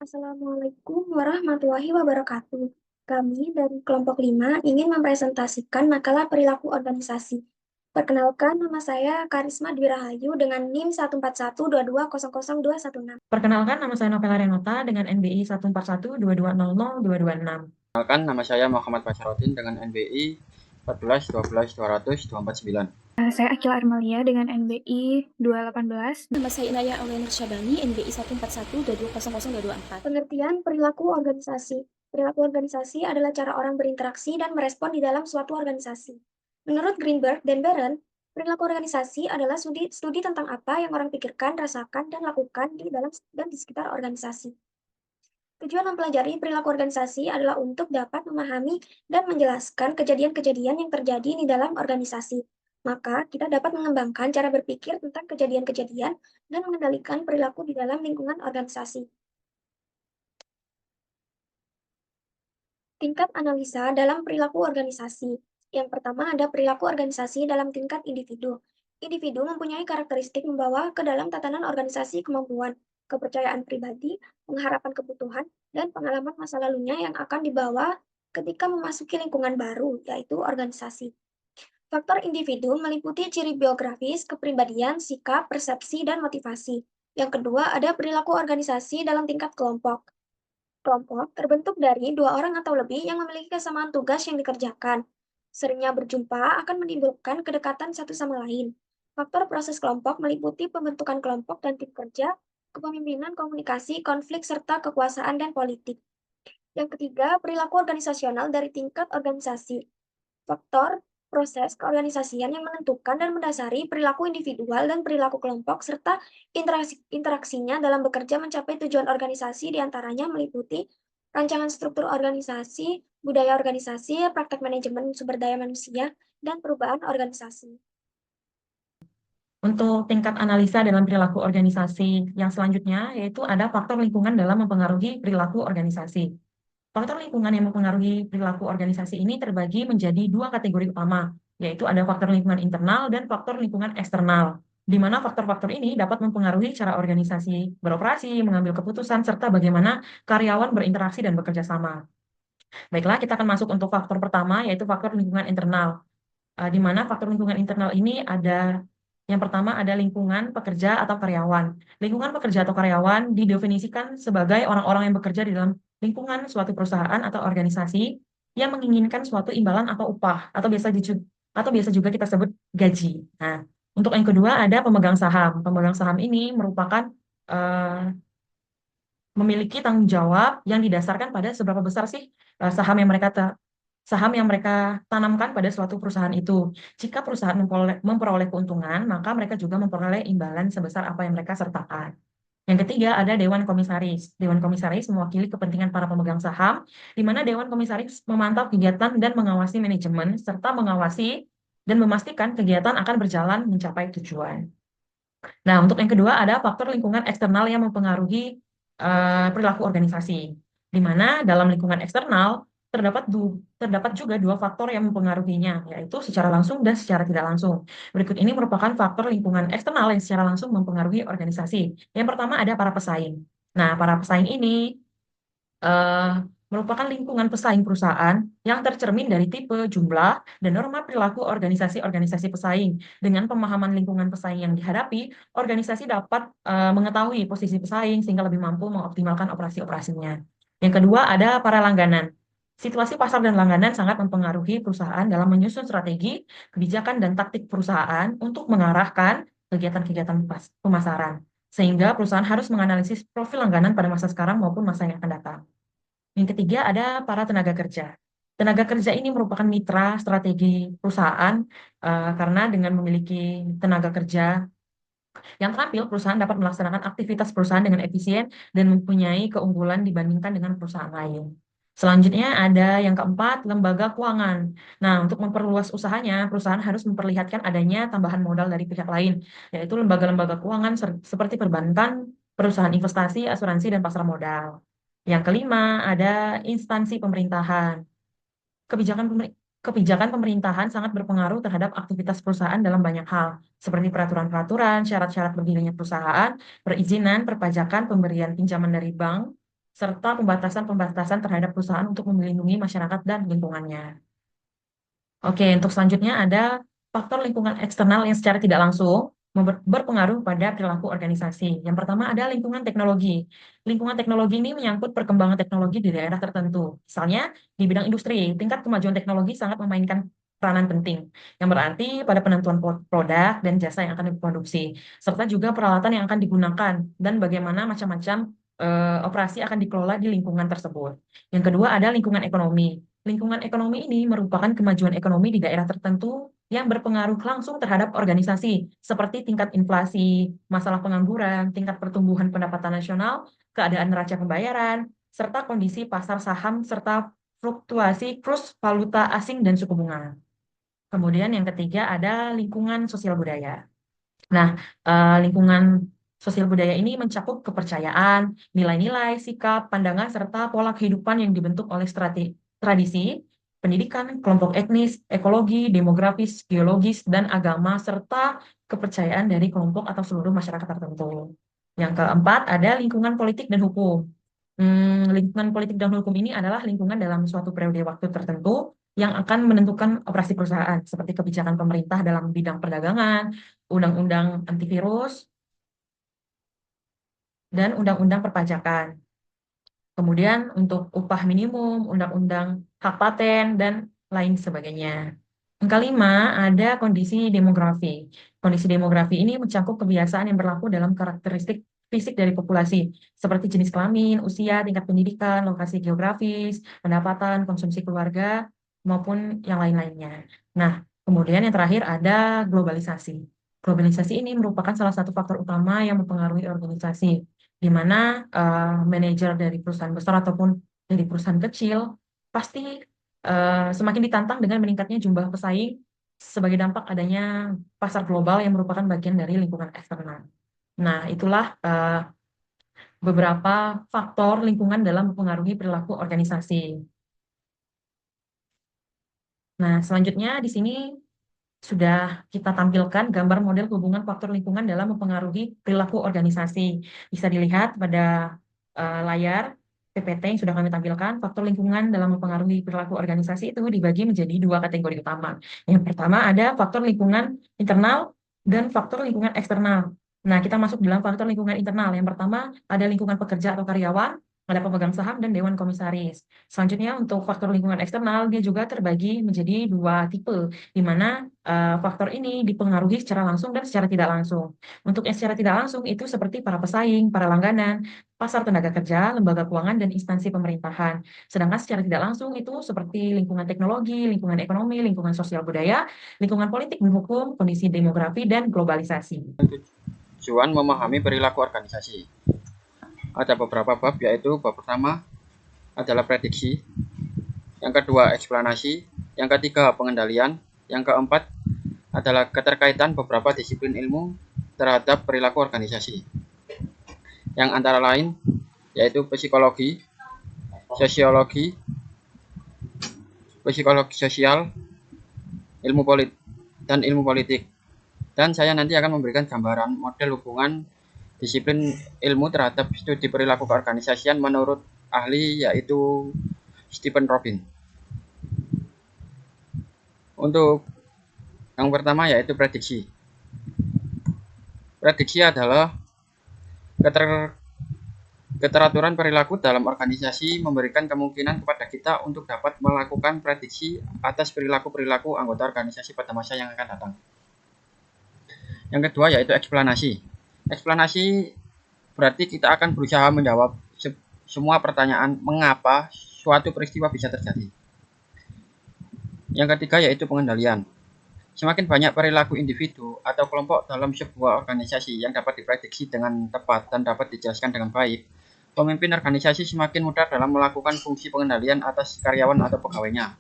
Assalamualaikum warahmatullahi wabarakatuh. Kami dari kelompok 5 ingin mempresentasikan makalah perilaku organisasi. Perkenalkan, nama saya Karisma Dwi Rahayu dengan NIM 14122000216. Perkenalkan, nama saya Novela Renata dengan NBI 14122000226. Perkenalkan, nama saya Muhammad Basharoddin dengan NBI 14 12 200 249. Saya Akila Armalia dengan NBI 218. Nama saya Inaya Aulianur Syabani, NBI 14122000224. Pengertian perilaku organisasi. Perilaku organisasi adalah cara orang berinteraksi dan merespon di dalam suatu organisasi. Menurut Greenberg dan Barron, perilaku organisasi adalah studi tentang apa yang orang pikirkan, rasakan, dan lakukan di dalam dan di sekitar organisasi. Tujuan mempelajari perilaku organisasi adalah untuk dapat memahami dan menjelaskan kejadian-kejadian yang terjadi di dalam organisasi. Maka, kita dapat mengembangkan cara berpikir tentang kejadian-kejadian dan mengendalikan perilaku di dalam lingkungan organisasi. Tingkat analisa dalam perilaku organisasi. Yang pertama ada perilaku organisasi dalam tingkat individu. Individu mempunyai karakteristik membawa ke dalam tatanan organisasi kemampuan, kepercayaan pribadi, pengharapan kebutuhan, dan pengalaman masa lalunya yang akan dibawa ketika memasuki lingkungan baru, yaitu organisasi. Faktor individu meliputi ciri biografis, kepribadian, sikap, persepsi, dan motivasi. Yang kedua ada perilaku organisasi dalam tingkat kelompok. Kelompok terbentuk dari 2 orang atau lebih yang memiliki kesamaan tugas yang dikerjakan. Seringnya berjumpa akan menimbulkan kedekatan satu sama lain. Faktor proses kelompok meliputi pembentukan kelompok dan tim kerja, kepemimpinan, komunikasi, konflik, serta kekuasaan dan politik. Yang ketiga, perilaku organisasional dari tingkat organisasi. Faktor proses keorganisasian yang menentukan dan mendasari perilaku individual dan perilaku kelompok, serta interaksinya dalam bekerja mencapai tujuan organisasi diantaranya meliputi rancangan struktur organisasi, budaya organisasi, praktek manajemen sumber daya manusia, dan perubahan organisasi. Untuk tingkat analisa dalam perilaku organisasi yang selanjutnya, yaitu ada faktor lingkungan dalam mempengaruhi perilaku organisasi. Faktor lingkungan yang mempengaruhi perilaku organisasi ini terbagi menjadi 2 kategori utama, yaitu ada faktor lingkungan internal dan faktor lingkungan eksternal, di mana faktor-faktor ini dapat mempengaruhi cara organisasi beroperasi, mengambil keputusan, serta bagaimana karyawan berinteraksi dan bekerja sama. Baiklah, kita akan masuk untuk faktor pertama, yaitu faktor lingkungan internal. Di mana faktor lingkungan internal ini ada yang pertama ada lingkungan pekerja atau karyawan. Lingkungan pekerja atau karyawan didefinisikan sebagai orang-orang yang bekerja di dalam lingkungan suatu perusahaan atau organisasi yang menginginkan suatu imbalan atau upah atau biasa juga kita sebut gaji. Nah, untuk yang kedua ada pemegang saham. Pemegang saham ini merupakan eh, memiliki tanggung jawab yang didasarkan pada seberapa besar sih saham yang mereka tanamkan pada suatu perusahaan itu. Jika perusahaan memperoleh keuntungan, maka mereka juga memperoleh imbalan sebesar apa yang mereka sertakan. Yang ketiga ada Dewan Komisaris. Dewan Komisaris mewakili kepentingan para pemegang saham, di mana Dewan Komisaris memantau kegiatan dan mengawasi manajemen, serta mengawasi dan memastikan kegiatan akan berjalan mencapai tujuan. Nah, untuk yang kedua ada faktor lingkungan eksternal yang mempengaruhi perilaku organisasi, di mana dalam lingkungan eksternal terdapat juga 2 faktor yang mempengaruhinya, yaitu secara langsung dan secara tidak langsung. Berikut ini merupakan faktor lingkungan eksternal yang secara langsung mempengaruhi organisasi. Yang pertama ada para pesaing. Nah, para pesaing ini eh, merupakan lingkungan pesaing perusahaan yang tercermin dari tipe, jumlah, dan norma perilaku organisasi-organisasi pesaing. Dengan pemahaman lingkungan pesaing yang dihadapi, organisasi dapat mengetahui posisi pesaing sehingga lebih mampu mengoptimalkan operasi-operasinya. Yang kedua ada para langganan. Situasi pasar dan langganan sangat mempengaruhi perusahaan dalam menyusun strategi, kebijakan, dan taktik perusahaan untuk mengarahkan kegiatan-kegiatan pemasaran. Sehingga perusahaan harus menganalisis profil langganan pada masa sekarang maupun masa yang akan datang. Yang ketiga ada para tenaga kerja. Tenaga kerja ini merupakan mitra strategi perusahaan karena dengan memiliki tenaga kerja yang terampil, perusahaan dapat melaksanakan aktivitas perusahaan dengan efisien dan mempunyai keunggulan dibandingkan dengan perusahaan lain. Selanjutnya ada yang keempat, lembaga keuangan. Nah, untuk memperluas usahanya, perusahaan harus memperlihatkan adanya tambahan modal dari pihak lain, yaitu lembaga-lembaga keuangan seperti perbankan, perusahaan investasi, asuransi, dan pasar modal. Yang kelima, ada instansi pemerintahan. Kebijakan pemerintahan sangat berpengaruh terhadap aktivitas perusahaan dalam banyak hal, seperti peraturan-peraturan, syarat-syarat berdirinya perusahaan, perizinan, perpajakan, pemberian pinjaman dari bank, serta pembatasan-pembatasan terhadap perusahaan untuk melindungi masyarakat dan lingkungannya. Oke, untuk selanjutnya ada faktor lingkungan eksternal yang secara tidak langsung berpengaruh pada perilaku organisasi. Yang pertama ada lingkungan teknologi. Lingkungan teknologi ini menyangkut perkembangan teknologi di daerah tertentu. Misalnya di bidang industri, tingkat kemajuan teknologi sangat memainkan peranan penting, yang berarti pada penentuan produk dan jasa yang akan diproduksi, serta juga peralatan yang akan digunakan dan bagaimana macam-macam operasi akan dikelola di lingkungan tersebut. Yang kedua ada lingkungan ekonomi. Lingkungan ekonomi ini merupakan kemajuan ekonomi di daerah tertentu yang berpengaruh langsung terhadap organisasi, seperti tingkat inflasi, masalah pengangguran, tingkat pertumbuhan pendapatan nasional, keadaan neraca pembayaran, serta kondisi pasar saham, serta fluktuasi kurs valuta asing dan suku bunga. Kemudian yang ketiga ada lingkungan sosial budaya. Nah, lingkungan sosial budaya ini mencakup kepercayaan, nilai-nilai, sikap, pandangan, serta pola kehidupan yang dibentuk oleh tradisi, pendidikan, kelompok etnis, ekologi, demografis, geologis, dan agama, serta kepercayaan dari kelompok atau seluruh masyarakat tertentu. Yang keempat, ada lingkungan politik dan hukum. Lingkungan politik dan hukum ini adalah lingkungan dalam suatu periode waktu tertentu yang akan menentukan operasi perusahaan, seperti kebijakan pemerintah dalam bidang perdagangan, undang-undang antivirus, dan undang-undang perpajakan. Kemudian untuk upah minimum, undang-undang hak paten, dan lain sebagainya. Yang kelima, ada kondisi demografi. Kondisi demografi ini mencakup kebiasaan yang berlaku dalam karakteristik fisik dari populasi, seperti jenis kelamin, usia, tingkat pendidikan, lokasi geografis, pendapatan, konsumsi keluarga, maupun yang lain-lainnya. Nah, kemudian yang terakhir ada globalisasi. Globalisasi ini merupakan salah satu faktor utama yang mempengaruhi organisasi, di mana manajer dari perusahaan besar ataupun dari perusahaan kecil pasti semakin ditantang dengan meningkatnya jumlah pesaing sebagai dampak adanya pasar global yang merupakan bagian dari lingkungan eksternal. Nah, itulah beberapa faktor lingkungan dalam mempengaruhi perilaku organisasi. Nah, selanjutnya di sini sudah kita tampilkan gambar model hubungan faktor lingkungan dalam mempengaruhi perilaku organisasi. Bisa dilihat pada layar PPT yang sudah kami tampilkan, faktor lingkungan dalam mempengaruhi perilaku organisasi itu dibagi menjadi dua kategori utama. Yang pertama ada faktor lingkungan internal dan faktor lingkungan eksternal. Nah, kita masuk dalam faktor lingkungan internal. Yang pertama ada lingkungan pekerja atau karyawan, ada pemegang saham dan dewan komisaris. Selanjutnya untuk faktor lingkungan eksternal, dia juga terbagi menjadi dua tipe, di mana faktor ini dipengaruhi secara langsung dan secara tidak langsung. Untuk yang secara tidak langsung itu seperti para pesaing, para langganan, pasar tenaga kerja, lembaga keuangan, dan instansi pemerintahan. Sedangkan secara tidak langsung itu seperti lingkungan teknologi, lingkungan ekonomi, lingkungan sosial budaya, lingkungan politik dan hukum, kondisi demografi, dan globalisasi. Tujuan memahami perilaku organisasi. Ada beberapa bab, yaitu bab pertama adalah prediksi, yang kedua eksplanasi, yang ketiga pengendalian, yang keempat adalah keterkaitan beberapa disiplin ilmu terhadap perilaku organisasi, yang antara lain yaitu psikologi, sosiologi, psikologi sosial, ilmu politik, dan ilmu politik. Dan saya nanti akan memberikan gambaran model hubungan disiplin ilmu terhadap studi perilaku keorganisasian menurut ahli yaitu Stephen Robin. Untuk yang pertama yaitu prediksi. Prediksi adalah keteraturan perilaku dalam organisasi memberikan kemungkinan kepada kita untuk dapat melakukan prediksi atas perilaku-perilaku anggota organisasi pada masa yang akan datang. Yang kedua yaitu eksplanasi. Eksplanasi berarti kita akan berusaha menjawab semua pertanyaan mengapa suatu peristiwa bisa terjadi. Yang ketiga yaitu pengendalian. Semakin banyak perilaku individu atau kelompok dalam sebuah organisasi yang dapat diprediksi dengan tepat dan dapat dijelaskan dengan baik, pemimpin organisasi semakin mudah dalam melakukan fungsi pengendalian atas karyawan atau pegawainya.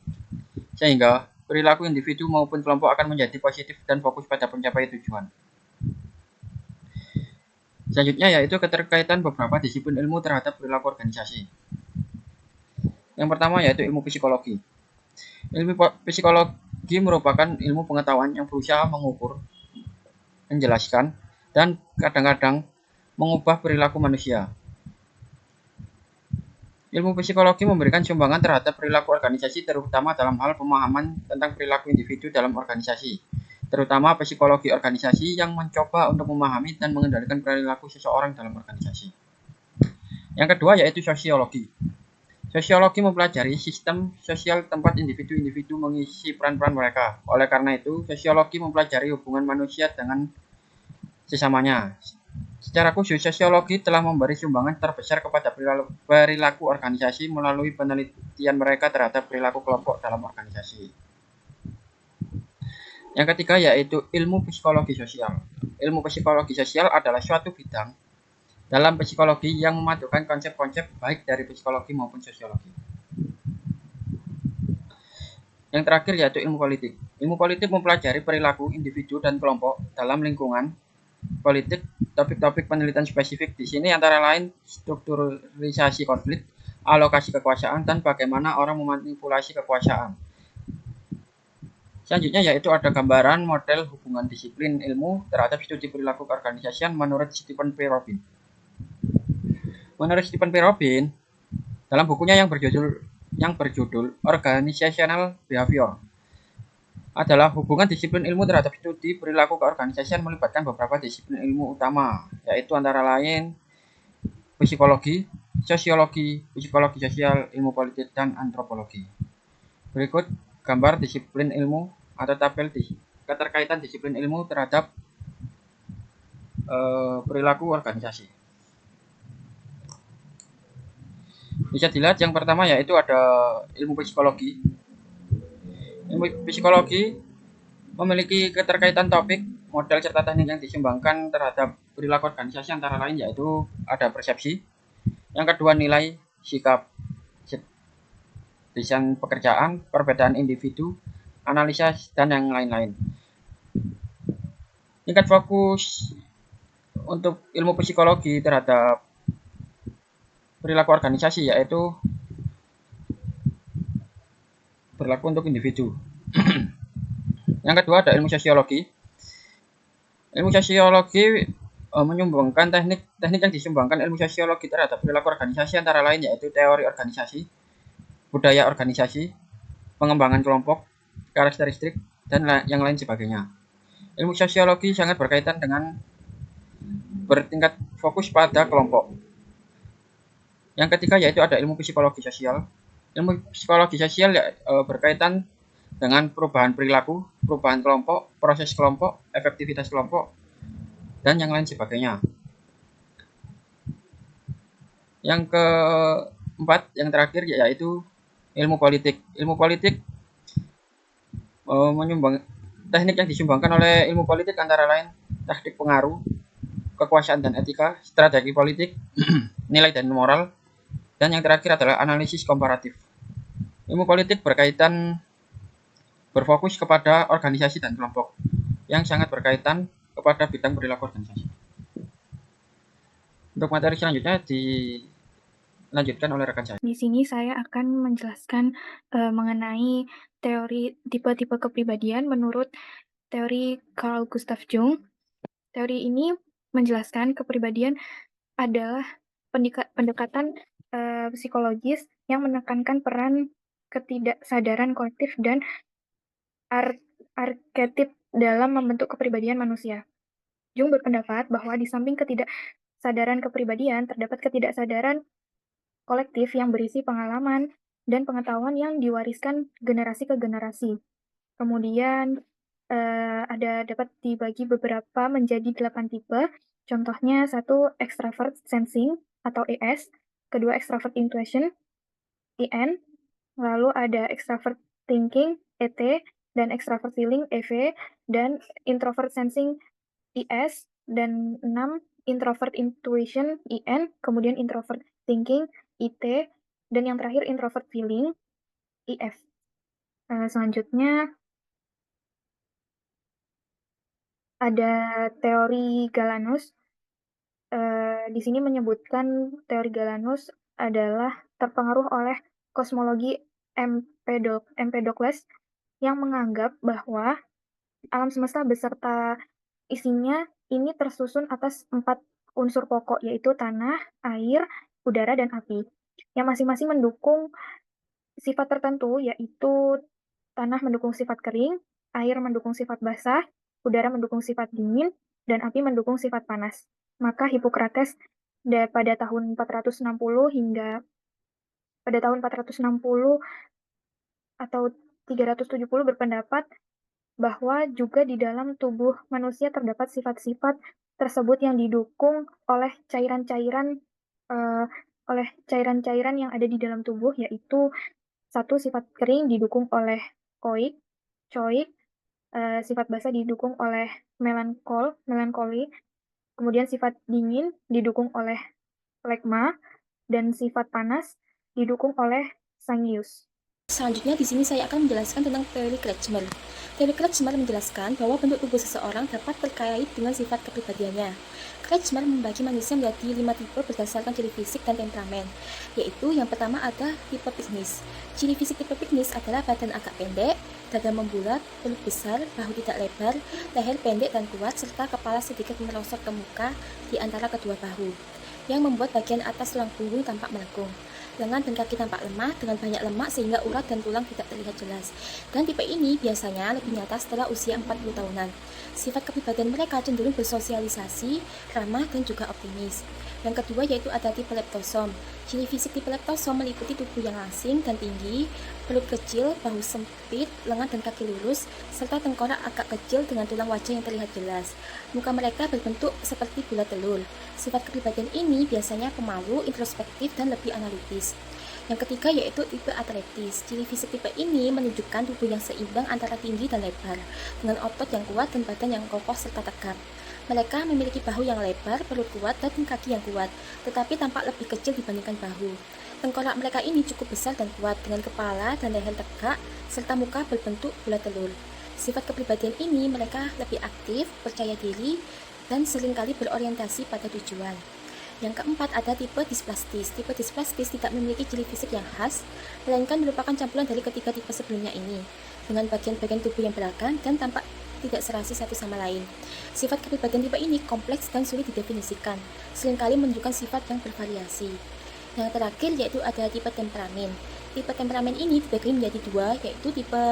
Sehingga perilaku individu maupun kelompok akan menjadi positif dan fokus pada pencapaian tujuan. Selanjutnya yaitu keterkaitan beberapa disiplin ilmu terhadap perilaku organisasi. Yang pertama yaitu ilmu psikologi. Ilmu psikologi merupakan ilmu pengetahuan yang berusaha mengukur, menjelaskan, dan kadang-kadang mengubah perilaku manusia. Ilmu psikologi memberikan sumbangan terhadap perilaku organisasi, terutama dalam hal pemahaman tentang perilaku individu dalam organisasi, terutama psikologi organisasi yang mencoba untuk memahami dan mengendalikan perilaku seseorang dalam organisasi. Yang kedua yaitu sosiologi. Sosiologi mempelajari sistem sosial tempat individu-individu mengisi peran-peran mereka. Oleh karena itu, sosiologi mempelajari hubungan manusia dengan sesamanya. Secara khusus, sosiologi telah memberi sumbangan terbesar kepada perilaku organisasi melalui penelitian mereka terhadap perilaku kelompok dalam organisasi. Yang ketiga yaitu ilmu psikologi sosial. Ilmu psikologi sosial adalah suatu bidang dalam psikologi yang memadukan konsep-konsep baik dari psikologi maupun sosiologi. Yang terakhir yaitu ilmu politik. Ilmu politik mempelajari perilaku individu dan kelompok dalam lingkungan politik. Topik-topik penelitian spesifik di sini antara lain strukturisasi konflik, alokasi kekuasaan, dan bagaimana orang memanipulasi kekuasaan. Selanjutnya yaitu ada gambaran model hubungan disiplin ilmu terhadap studi perilaku keorganisasian menurut Stephen P. Robin. Menurut Stephen P. Robin, dalam bukunya yang berjudul Organizational Behavior, adalah hubungan disiplin ilmu terhadap studi perilaku keorganisasian melibatkan beberapa disiplin ilmu utama, yaitu antara lain psikologi, sosiologi, psikologi sosial, ilmu politik, dan antropologi. Berikut gambar disiplin ilmu atau tabel keterkaitan disiplin ilmu terhadap perilaku organisasi. Bisa dilihat yang pertama yaitu ada ilmu psikologi. Ilmu psikologi memiliki keterkaitan topik, model, serta teknik yang disumbangkan terhadap perilaku organisasi antara lain yaitu ada persepsi, yang kedua nilai, sikap, desain pekerjaan, perbedaan individu, analisa, dan yang lain-lain. Tingkat fokus untuk ilmu psikologi terhadap perilaku organisasi yaitu berlaku untuk individu. Yang kedua ada ilmu sosiologi. Ilmu sosiologi menyumbangkan teknik yang disumbangkan ilmu sosiologi terhadap perilaku organisasi antara lain yaitu teori organisasi, budaya organisasi, pengembangan kelompok, karakteristik, dan yang lain sebagainya. Ilmu sosiologi sangat berkaitan dengan bertingkat fokus pada kelompok. Yang ketiga yaitu ada ilmu psikologi sosial. Ilmu psikologi sosial berkaitan dengan perubahan perilaku, perubahan kelompok, proses kelompok, efektivitas kelompok, dan yang lain sebagainya. Yang keempat, yang terakhir yaitu ilmu politik. Ilmu politik menyumbang teknik yang disumbangkan oleh ilmu politik antara lain taktik pengaruh, kekuasaan dan etika, strategi politik, nilai dan moral, dan yang terakhir adalah analisis komparatif. Ilmu politik berfokus kepada organisasi dan kelompok yang sangat berkaitan kepada bidang perilaku organisasi. Untuk materi selanjutnya dilanjutkan oleh rekan saya. Di sini saya akan menjelaskan mengenai teori tipe-tipe kepribadian menurut teori Carl Gustav Jung. Teori ini menjelaskan kepribadian adalah pendekatan psikologis yang menekankan peran ketidaksadaran kolektif dan arketip dalam membentuk kepribadian manusia. Jung berpendapat bahwa di samping ketidaksadaran kepribadian, terdapat ketidaksadaran kolektif yang berisi pengalaman dan pengetahuan yang diwariskan generasi ke generasi. Kemudian dapat dibagi beberapa menjadi 8 tipe. Contohnya 1 extravert sensing atau ES, kedua extravert intuition IN, lalu ada extravert thinking ET, dan extravert feeling EV, dan introvert sensing IS, dan 6 introvert intuition IN, kemudian introvert thinking IT, dan yang terakhir introvert feeling IF. Selanjutnya ada teori Galanus. Di sini menyebutkan teori Galanus adalah terpengaruh oleh kosmologi Empedokles yang menganggap bahwa alam semesta beserta isinya ini tersusun atas 4 unsur pokok, yaitu tanah, air, udara, dan api. yang masing-masing mendukung sifat tertentu, yaitu tanah mendukung sifat kering, air mendukung sifat basah, udara mendukung sifat dingin, dan api mendukung sifat panas. Maka Hippocrates pada tahun 460 hingga pada tahun 460 atau 370 berpendapat bahwa juga di dalam tubuh manusia terdapat sifat-sifat tersebut yang didukung oleh cairan-cairan yang ada di dalam tubuh, yaitu satu, sifat kering didukung oleh coik, sifat basah didukung oleh melankoli, kemudian sifat dingin didukung oleh phlegma, dan sifat panas didukung oleh sangius. Selanjutnya di sini saya akan menjelaskan tentang teori Kretschmer. Teori Kretschmer menjelaskan bahwa bentuk tubuh seseorang dapat terkait dengan sifat kepribadiannya. Kretschmer membagi manusia menjadi 5 tipe berdasarkan ciri fisik dan temperamen, yaitu yang pertama ada tipe piknis. Ciri fisik tipe piknis adalah badan agak pendek, dada membulat, perut besar, bahu tidak lebar, leher pendek dan kuat, serta kepala sedikit merosot ke muka di antara kedua bahu, yang membuat bagian atas tulang punggung tampak melengkung. Lengan dan kaki tampak lemah dengan banyak lemak sehingga urat dan tulang tidak terlihat jelas. Dan tipe ini biasanya lebih nyata setelah usia 40 tahunan. Sifat kepribadian mereka cenderung bersosialisasi, ramah, dan juga optimis. Yang kedua yaitu ada tipe leptosom. Ciri fisik tipe leptosom meliputi tubuh yang langsing dan tinggi, perut kecil, bahu sempit, lengan dan kaki lurus, serta tengkorak agak kecil dengan tulang wajah yang terlihat jelas. Muka mereka berbentuk seperti bulat telur. Sifat kepribadian ini biasanya pemalu, introspektif, dan lebih analitis. Yang ketiga yaitu tipe atletis. Ciri fisik tipe ini menunjukkan tubuh yang seimbang antara tinggi dan lebar, dengan otot yang kuat dan badan yang kokoh serta tegap. Mereka memiliki bahu yang lebar, perut kuat, dan kaki yang kuat, tetapi tampak lebih kecil dibandingkan bahu. Tengkorak mereka ini cukup besar dan kuat, dengan kepala dan leher tegak, serta muka berbentuk bulat telur. Sifat kepribadian ini mereka lebih aktif, percaya diri, dan seringkali berorientasi pada tujuan. Yang keempat ada tipe dysplastis. Tipe dysplastis tidak memiliki ciri fisik yang khas, melainkan merupakan campuran dari ketiga tipe sebelumnya ini, dengan bagian-bagian tubuh yang beragam dan tampak tidak serasi satu sama lain. Sifat kepribadian tipe ini kompleks dan sulit didefinisikan, seringkali menunjukkan sifat yang bervariasi. Yang terakhir yaitu ada tipe temperamen. Tipe temperamen ini dibagi menjadi dua, yaitu tipe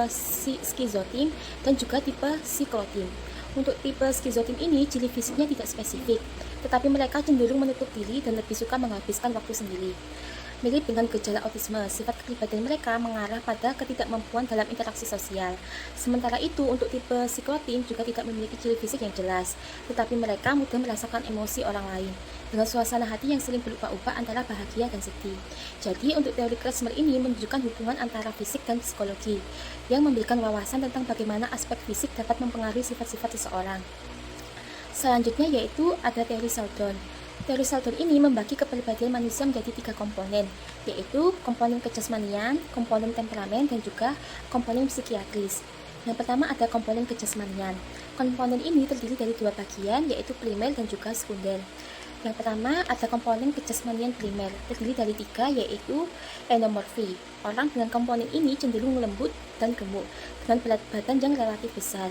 skizotim dan juga tipe siklotim. Untuk tipe skizotim ini, ciri fisiknya tidak spesifik, tetapi mereka cenderung menutup diri dan lebih suka menghabiskan waktu sendiri. Mirip dengan gejala autisme, sifat kepribadian mereka mengarah pada ketidakmampuan dalam interaksi sosial. Sementara itu, untuk tipe siklotim juga tidak memiliki ciri fisik yang jelas, tetapi mereka mudah merasakan emosi orang lain, dengan suasana hati yang sering berubah-ubah antara bahagia dan sedih. Jadi, untuk teori Kretschmer ini menunjukkan hubungan antara fisik dan psikologi, yang memberikan wawasan tentang bagaimana aspek fisik dapat mempengaruhi sifat-sifat seseorang. Selanjutnya yaitu ada teori Seldon. Teori Seldon ini membagi kepribadian manusia menjadi 3 komponen, yaitu komponen kejasmanian, komponen temperamen, dan juga komponen psikiatris. Yang pertama ada komponen kejasmanian. Komponen ini terdiri dari 2 bagian, yaitu primer dan juga sekunder. Yang pertama ada komponen kejasmanian primer, terdiri dari 3, yaitu endomorfi. Orang dengan komponen ini cenderung lembut dan gemuk, dengan berat badan yang relatif besar.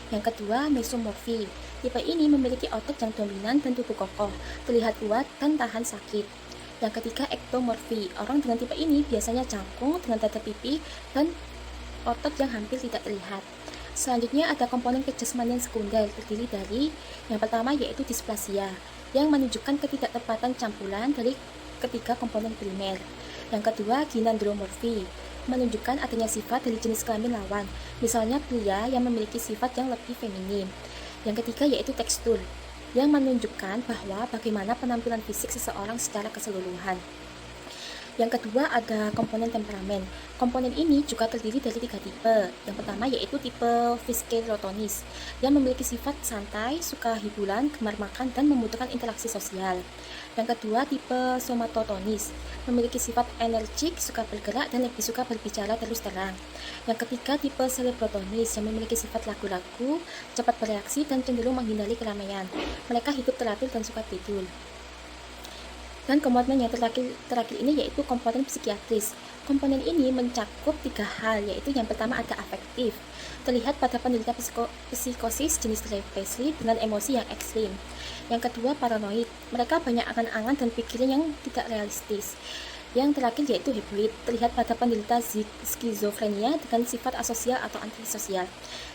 Yang kedua, mesomorfi. Tipe ini memiliki otot yang dominan dan tubuh kokoh, terlihat kuat dan tahan sakit. Yang ketiga, ektomorfi. Orang dengan tipe ini biasanya jangkung dengan dada pipi dan otot yang hampir tidak terlihat. Selanjutnya ada komponen kejasmanian sekunder, terdiri dari yang pertama yaitu displasia, yang menunjukkan ketidaktepatan campuran dari ketiga komponen primer. Yang kedua, ginandromorfi, menunjukkan adanya sifat dari jenis kelamin lawan, misalnya pria yang memiliki sifat yang lebih feminin. Yang ketiga yaitu tekstur, yang menunjukkan bahwa bagaimana penampilan fisik seseorang secara keseluruhan. Yang kedua ada komponen temperamen. Komponen ini juga terdiri dari 3 tipe. Yang pertama yaitu tipe Viscerotonis, yang memiliki sifat santai, suka hiburan, gemar makan, dan membutuhkan interaksi sosial. Yang kedua tipe Somatotonis, memiliki sifat energik, suka bergerak, dan lebih suka berbicara terus terang. Yang ketiga tipe Cerebrotonis, yang memiliki sifat ragu-ragu, cepat bereaksi, dan cenderung menghindari keramaian. Mereka hidup teratur dan suka tidur. Dan komponen yang terakhir ini yaitu komponen psikiatris. Komponen ini mencakup 3 hal, yaitu yang pertama ada afektif, terlihat pada penderita psikosis jenis depresi dengan emosi yang ekstrim. Yang kedua paranoid, mereka banyak angan-angan dan pikiran yang tidak realistis. Yang terakhir yaitu hibrid, terlihat pada penderita skizofrenia dengan sifat asosial atau antisosial.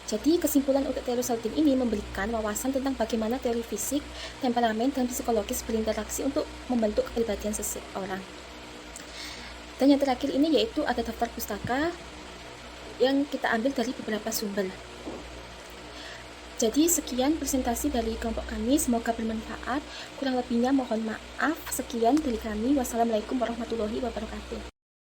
Jadi, kesimpulan untuk teori Sorkin ini memberikan wawasan tentang bagaimana teori fisik, temperamen, dan psikologis berinteraksi untuk membentuk kepribadian seseorang. Dan yang terakhir ini yaitu ada daftar pustaka yang kita ambil dari beberapa sumber. Jadi sekian presentasi dari kelompok kami, semoga bermanfaat. Kurang lebihnya mohon maaf. Sekian dari kami. Wassalamualaikum warahmatullahi wabarakatuh.